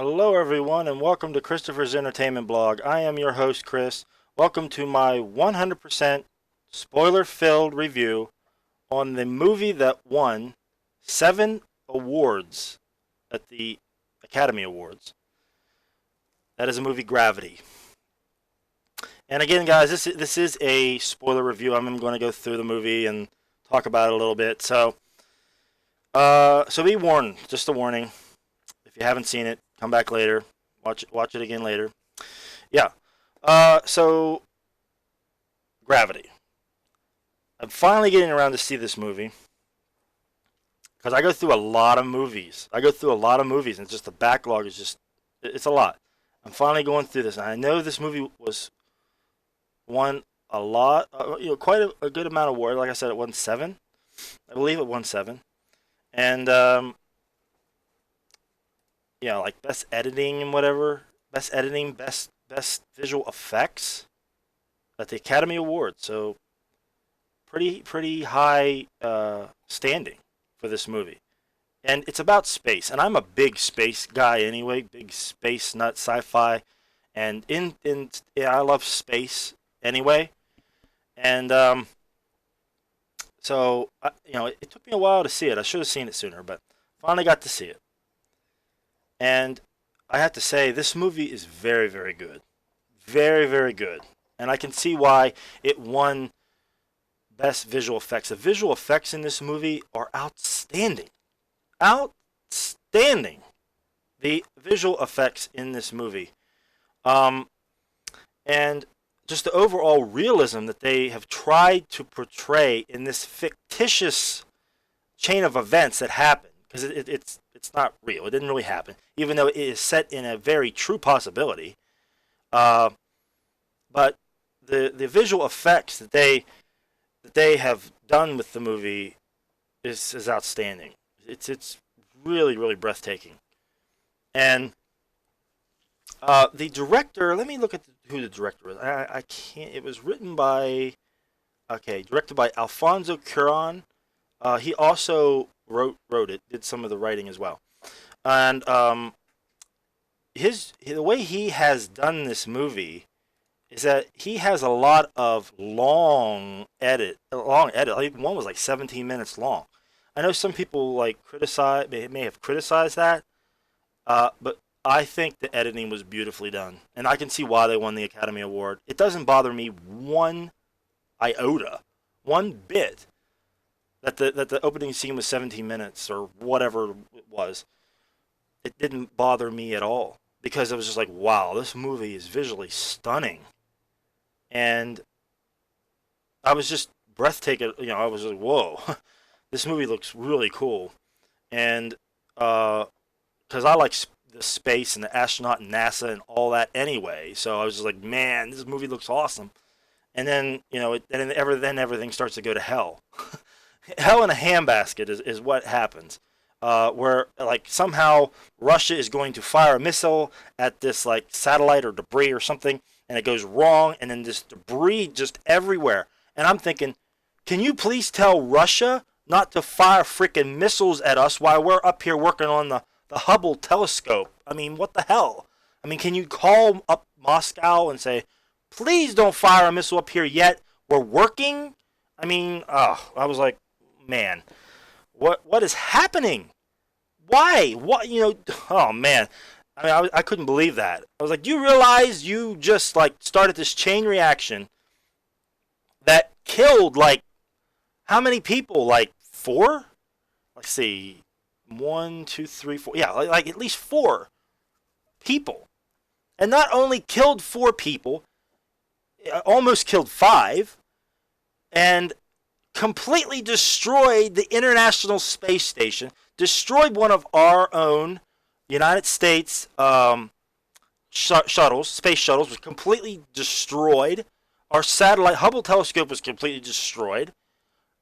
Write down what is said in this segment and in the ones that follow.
Hello, everyone, and welcome to Christopher's Entertainment Blog. I am your host, Chris. Welcome to my 100% spoiler filled review on the movie that won 7 awards at the Academy Awards. That is the movie Gravity. And again, guys, this is a spoiler review. I'm going to go through the movie and talk about it a little bit. So be warned, just a warning. If you haven't seen it, come back later. Watch it again later. Yeah. So Gravity. I'm finally getting around to see this movie because I go through a lot of movies. And it's just the backlog is it's a lot. I'm finally going through this, and I know this movie was won a lot, quite a good amount of awards. Like I said, it won 7. I believe it won 7, and like best editing and whatever, best editing, best visual effects at the Academy Awards. So pretty high standing for this movie, and it's about space. And I'm a big space guy anyway, big space nut, sci-fi, and yeah, I love space anyway. And it took me a while to see it. I should have seen it sooner, but finally got to see it. And I have to say, this movie is very, very good. Very, very good. And I can see why it won Best Visual Effects. The visual effects in this movie are outstanding. Outstanding. The visual effects in this movie. And just the overall realism that they have tried to portray in this fictitious chain of events that happened. Because it's not real. It didn't really happen, even though it is set in a very true possibility. But the visual effects that they have done with the movie is outstanding. It's really, really breathtaking. And the director, let me look at who the director is. I can't. It was written by, directed by Alfonso Cuarón. He also wrote it, did some of the writing as well. And the way he has done this movie is that he has a lot of long edit. I think one was like 17 minutes long. I know some people may have criticized that, but I think the editing was beautifully done, and I can see why they won the Academy Award. It doesn't bother me one iota, one bit, that the opening scene was 17 minutes or whatever it was. It didn't bother me at all because it was just like, wow, this movie is visually stunning, and I was just breathtaking. I was like, whoa, this movie looks really cool, and because I like the space and the astronaut and NASA and all that anyway, so I was just like, man, this movie looks awesome. And then then everything starts to go to hell. Hell in a handbasket is what happens. Where like somehow Russia is going to fire a missile at this like satellite or debris or something, and it goes wrong, and then this debris just everywhere. And I'm thinking, can you please tell Russia not to fire freaking missiles at us while we're up here working on the Hubble telescope? I mean, what the hell? I mean, can you call up Moscow and say, please don't fire a missile up here yet? We're working. I mean, I was like, man, what is happening? Why? What? Oh man. I mean, I couldn't believe that. I was like, do you realize you just like started this chain reaction that killed like how many people? Like 4? Let's see, 1, 2, 3, 4. Yeah, like at least 4 people, and not only killed 4 people, almost killed 5, and completely destroyed the International Space Station, destroyed one of our own United States shuttles, space shuttles, was completely destroyed. Our satellite Hubble telescope was completely destroyed,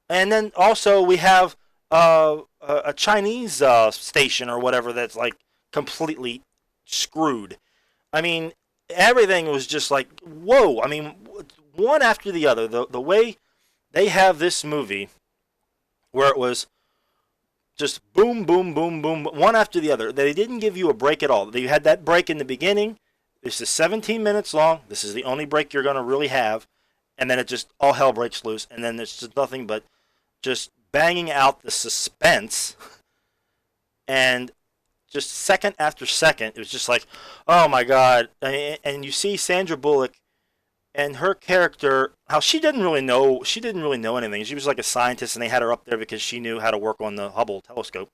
and then also we have a Chinese station or whatever that's like completely screwed. I mean, everything was just like, whoa. I mean, one after the other. The way they have this movie where it was just boom, boom, boom, boom, one after the other. They didn't give you a break at all. You had that break in the beginning. This is 17 minutes long. This is the only break you're going to really have. And then it just, all hell breaks loose. And then there's just nothing but just banging out the suspense. And just second after second, it was just like, oh my God. And you see Sandra Bullock and her character, how she didn't really know anything. She was like a scientist, and they had her up there because she knew how to work on the Hubble telescope.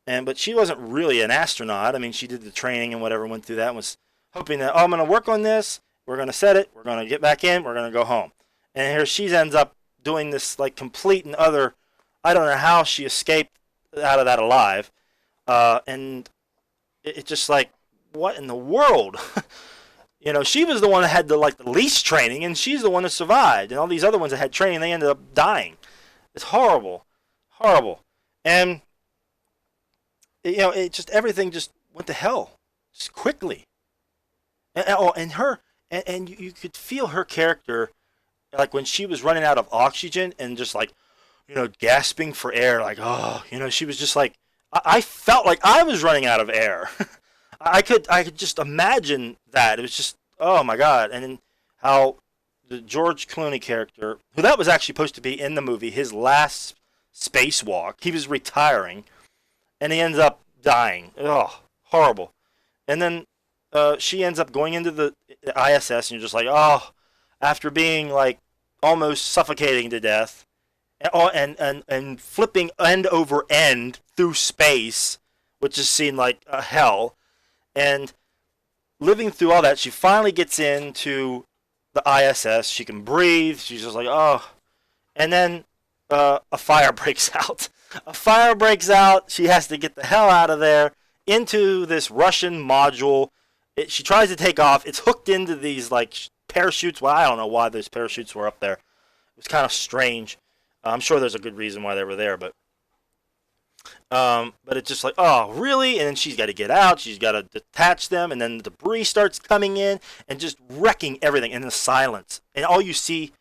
But she wasn't really an astronaut. I mean, she did the training and whatever, went through that, and was hoping that, oh, I'm going to work on this. We're going to set it. We're going to get back in. We're going to go home. And here she ends up doing this like complete and utter. I don't know how she escaped out of that alive. And it's just like, what in the world? She was the one that had the least training, and she's the one that survived. And all these other ones that had training, they ended up dying. It's horrible, horrible. And it just, everything just went to hell, just quickly. And you could feel her character, like when she was running out of oxygen and just like, gasping for air, like, oh, she was just like, I felt like I was running out of air. I could just imagine that. It was just, oh my God. And then how the George Clooney character, who that was actually supposed to be in the movie, his last spacewalk, he was retiring, and he ends up dying. Oh, horrible. And then she ends up going into the ISS, and you're just like, oh, after being like almost suffocating to death, and flipping end over end through space, which just seemed like a hell. And living through all that, she finally gets into the ISS. She can breathe. She's just like, oh. And then a fire breaks out. A fire breaks out. She has to get the hell out of there into this Russian module. She tries to take off. It's hooked into these like parachutes. Well, I don't know why those parachutes were up there. It was kind of strange. I'm sure there's a good reason why they were there, but it's just like, oh, really? And then she's got to get out. She's got to detach them, and then the debris starts coming in and just wrecking everything in the silence. And all you see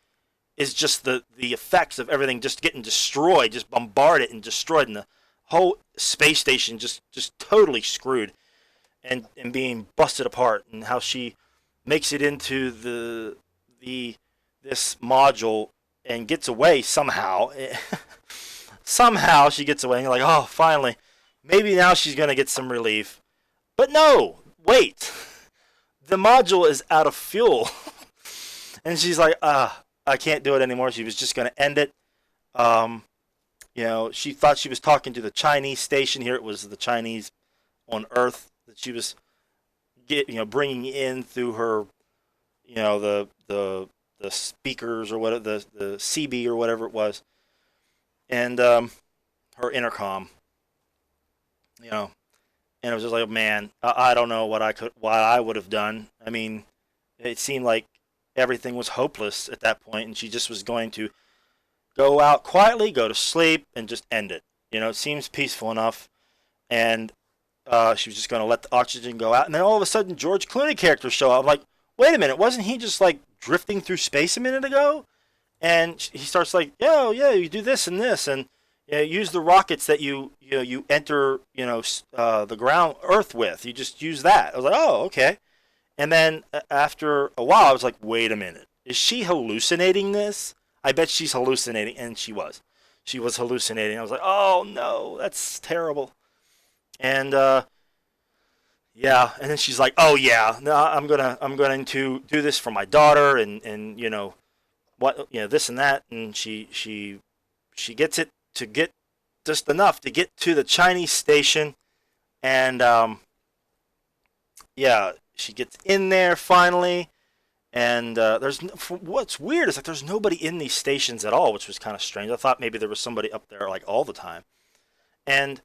is just the effects of everything just getting destroyed, just bombarded and destroyed, and the whole space station just totally screwed and being busted apart. And how she makes it into this module and gets away somehow. Somehow she gets away, and you're like, oh, finally. Maybe now she's going to get some relief. But no, wait. The module is out of fuel. And she's like, I can't do it anymore. She was just going to end it. She thought she was talking to the Chinese station here. It was the Chinese on Earth that she was bringing in through her, the speakers or whatever, the CB or whatever it was. And her intercom, and it was just like, man, I don't know what I would have done. I mean, it seemed like everything was hopeless at that point, and she just was going to go out quietly, go to sleep, and just end it. It seems peaceful enough, and she was just going to let the oxygen go out, and then all of a sudden, George Clooney characters show up. I'm like, wait a minute, wasn't he just like drifting through space a minute ago? And he starts like, yeah, you do this and this, and use the rockets that you enter, the ground Earth with. You just use that. I was like, oh, okay. And then after a while, I was like, wait a minute, is she hallucinating this? I bet she's hallucinating, and she was. She was hallucinating. I was like, oh no, that's terrible. And yeah, and then she's like, oh yeah, no, I'm going to do this for my daughter, and what, this and that, and she gets it to get just enough to get to the Chinese station, and she gets in there finally, and what's weird is like there's nobody in these stations at all, which was kind of strange. I thought maybe there was somebody up there like all the time, and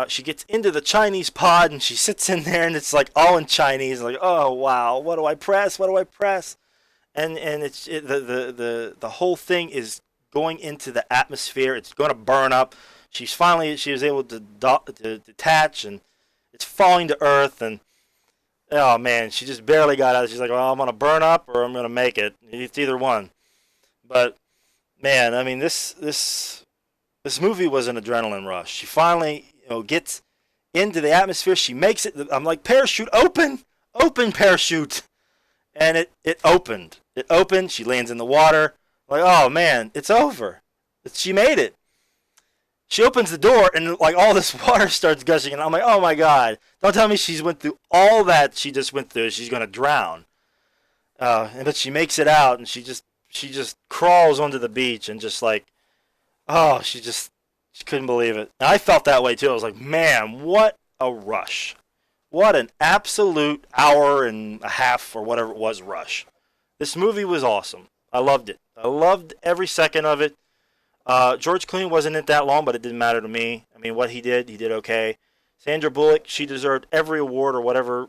she gets into the Chinese pod, and she sits in there, and it's like all in Chinese, like, oh wow, what do I press? And the whole thing is going into the atmosphere. It's going to burn up. She was able to detach, and it's falling to Earth. And oh man, she just barely got out. She's like, well, I'm going to burn up or I'm going to make it. It's either one. But man, I mean, this This movie was an adrenaline rush. She finally, gets into the atmosphere. She makes it. I'm like, parachute open, open parachute, and it opened. It opened. She lands in the water. Like, oh man, it's over. She made it. She opens the door and like all this water starts gushing, and I'm like, oh my god! Don't tell me she's went through all that she just went through. She's gonna drown. But she makes it out, and she just crawls onto the beach and just like, oh, she couldn't believe it. And I felt that way too. I was like, man, what a rush! What an absolute hour and a half or whatever it was rush. This movie was awesome. I loved it. I loved every second of it. George Clooney wasn't in it that long, but it didn't matter to me. I mean, what he did okay. Sandra Bullock, she deserved every award or whatever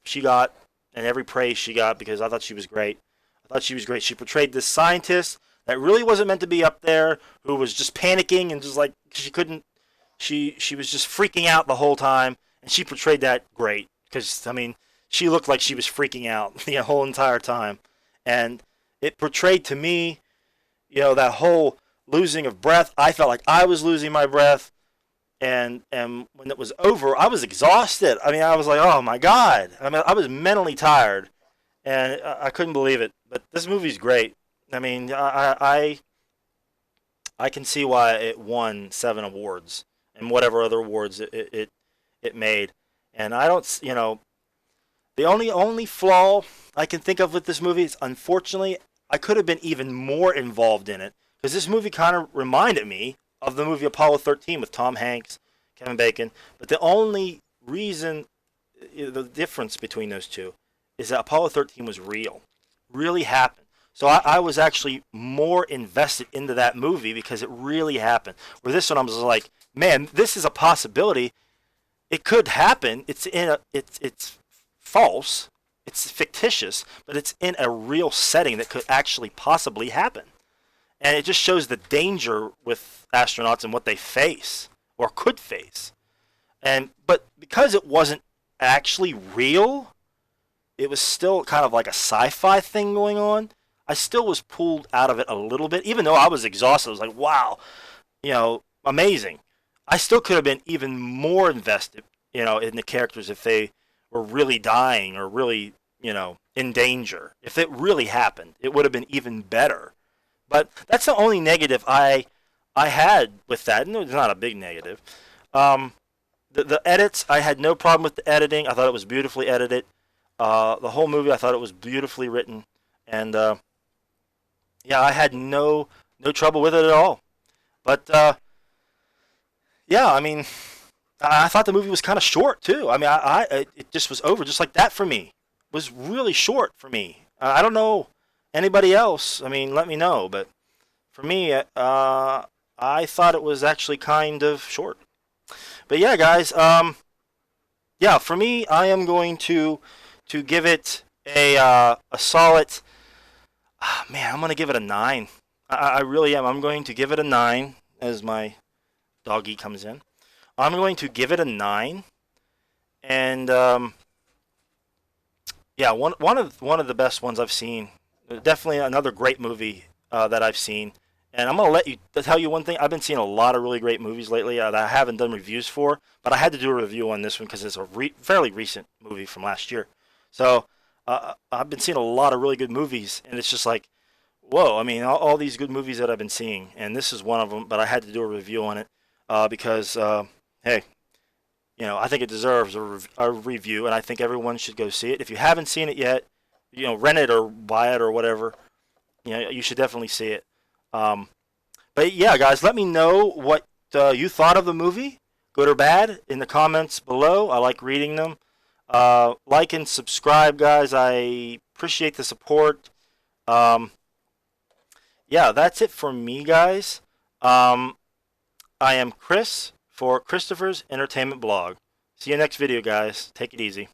she got, and every praise she got because I thought she was great. I thought she was great. She portrayed this scientist that really wasn't meant to be up there, who was just panicking and just like she couldn't. She was just freaking out the whole time, and she portrayed that great because I mean she looked like she was freaking out the whole entire time, and it portrayed to me, that whole losing of breath. I felt like I was losing my breath, and when it was over, I was exhausted. I mean, I was like, oh my god. I mean, I was mentally tired, and I couldn't believe it. But this movie's great. I mean, I can see why it won 7 awards and whatever other awards it made. And I don't, the only flaw I can think of with this movie is unfortunately I could have been even more involved in it because this movie kind of reminded me of the movie Apollo 13 with Tom Hanks, Kevin Bacon. But the only reason, the difference between those two is that Apollo 13 was real, really happened. So I was actually more invested into that movie because it really happened. Where this one, I was like, man, this is a possibility. It could happen. It's false. It's fictitious, but it's in a real setting that could actually possibly happen. And it just shows the danger with astronauts and what they face or could face. But because it wasn't actually real, it was still kind of like a sci-fi thing going on. I still was pulled out of it a little bit, even though I was exhausted. I was like, wow, amazing. I still could have been even more invested, in the characters if they were really dying or really, in danger. If it really happened, it would have been even better. But that's the only negative I had with that. No, it's not a big negative. The edits, I had no problem with the editing. I thought it was beautifully edited. The whole movie, I thought it was beautifully written. And yeah, I had no trouble with it at all. But yeah, I mean, I thought the movie was kind of short too. I mean, it just was over just like that for me. It was really short for me. I don't know anybody else. I mean, let me know. But for me, I thought it was actually kind of short. But yeah, guys. Yeah, for me, I am going to give it a solid. Man, I'm gonna give it a 9. I really am. I'm going to give it a 9 as my doggy comes in. I'm going to give it a 9, and yeah, one of the best ones I've seen. Definitely another great movie that I've seen. And I'm gonna tell you one thing. I've been seeing a lot of really great movies lately that I haven't done reviews for, but I had to do a review on this one because it's a fairly recent movie from last year. So I've been seeing a lot of really good movies, and it's just like, whoa! I mean, all these good movies that I've been seeing, and this is one of them. But I had to do a review on it because, hey, I think it deserves a review, and I think everyone should go see it. If you haven't seen it yet, rent it or buy it or whatever. You should definitely see it. But yeah, guys, let me know what you thought of the movie, good or bad, in the comments below. I like reading them. Like and subscribe, guys. I appreciate the support. Yeah, that's it for me, guys. I am Chris for Christopher's Entertainment Blog. See you next video, guys. Take it easy.